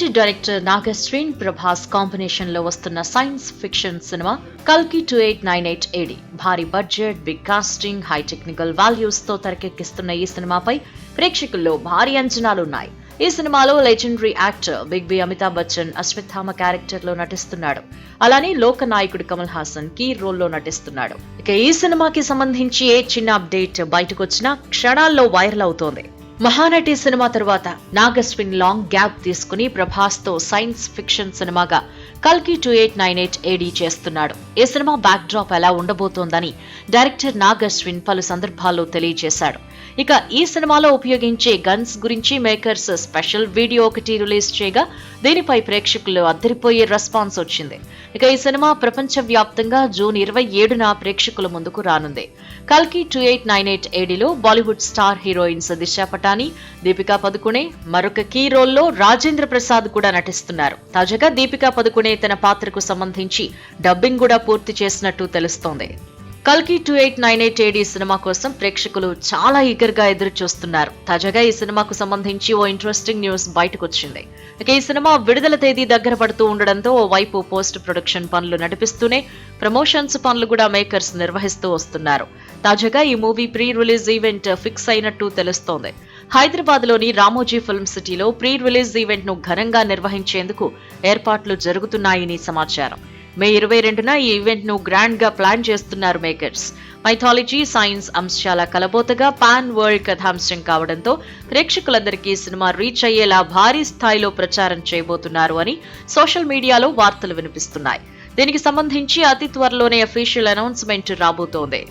Talented director Nag Ashwin Prabhas combination లో వస్తున్న science fiction సినిమా కల్కి 2898 AD భారీ budget, big casting, high technical values తో తెరకెక్కిస్తున్న ఈ సినిమాపై ప్రేక్షకుల్లో భారీ అంచనాలున్నాయి. ఈ సినిమాలో legendary actor big B Amitabh Bachchan Ashwatthama character లో నటిస్తున్నాడు. అలానే లోక నాయకుడు కమల్ హాసన్ కీ రోల్ లో నటిస్తున్నాడు. ఇక ఈ సినిమాకి సంబంధించి ఏ చిన్న అప్డేట్ బయటకొచ్చినా క్షణాల్లో వైరల్ అవుతోంది. మహానటి సినిమా తరువాత నాగశ్విన్ లాంగ్ గ్యాప్ తీసుకుని ప్రభాస్ తో సైన్స్ ఫిక్షన్ సినిమాగా కల్కి 2898 AD చేస్తున్నాడు. ఈ సినిమా బ్యాక్ డ్రాప్ ఎలా ఉండబోతోందని డైరెక్టర్ నాగశ్విన్ పలు సందర్భాల్లో తెలియజేశాడు. ఇక ఈ సినిమాలో ఉపయోగించే గన్స్ గురించి మేకర్స్ స్పెషల్ వీడియో ఒకటి రిలీజ్ చేయగా దీనిపై ప్రేక్షకుల్లో అద్దరిపోయే రెస్పాన్స్ వచ్చింది. ఇక ఈ సినిమా ప్రపంచ వ్యాప్తంగా జూన్ 27న ప్రేక్షకుల ముందుకు రానుంది. కల్కి 2898 ADలో బాలీవుడ్ స్టార్ హీరోయిన్స్ దిశా పటాని, దీపికా పదుకునే, మరొక కీ రోల్లో రాజేంద్ర ప్రసాద్ కూడా నటిస్తున్నారు. తాజాగా దీపికా పదుకునే తన పాత్రకు సంబంధించి డబ్బింగ్ కూడా పూర్తి చేసినట్టు తెలుస్తోంది. కల్కి 2898 AD సినిమా కోసం ప్రేక్షకులు చాలా ఈగర్గా ఎదురు చూస్తున్నారు. తాజాగా ఈ సినిమాకు సంబంధించి ఓ ఇంట్రెస్టింగ్ న్యూస్ బయటకొచ్చింది. ఇక ఈ సినిమా విడుదల తేదీ దగ్గర పడుతూ ఉండడంతో ఓవైపు పోస్ట్ ప్రొడక్షన్ పనులు నడిపిస్తూనే ప్రమోషన్స్ పనులు కూడా మేకర్స్ నిర్వహిస్తూ వస్తున్నారు. తాజాగా ఈ movie pre release event fix అయినట్టు తెలుస్తోంది. హైదరాబాద్ లోని రామోజీ ఫిల్మ్ సిటీలో ప్రీ రిలీజ్ ఈవెంట్ ను ఘనంగా నిర్వహించేందుకు ఏర్పాట్లు జరుగుతున్నాయని సమాచారం. మే 22న ఈ ఈవెంట్ ను గ్రాండ్ గా ప్లాన్ చేస్తున్నారు మేకర్స్. మైథాలజీ, సైన్స్ అంశాల కలబోతగా పాన్ వరల్డ్ కథాంశం కావడంతో ప్రేక్షకులందరికీ సినిమా రీచ్ అయ్యేలా భారీ స్థాయిలో ప్రచారం చేయబోతున్నారు అని సోషల్ మీడియాలో వార్తలు వినిపిస్తున్నాయి. దీనికి సంబంధించి అతి త్వరలోనే అఫీషియల్ అనౌన్స్మెంట్ రాబోతోంది.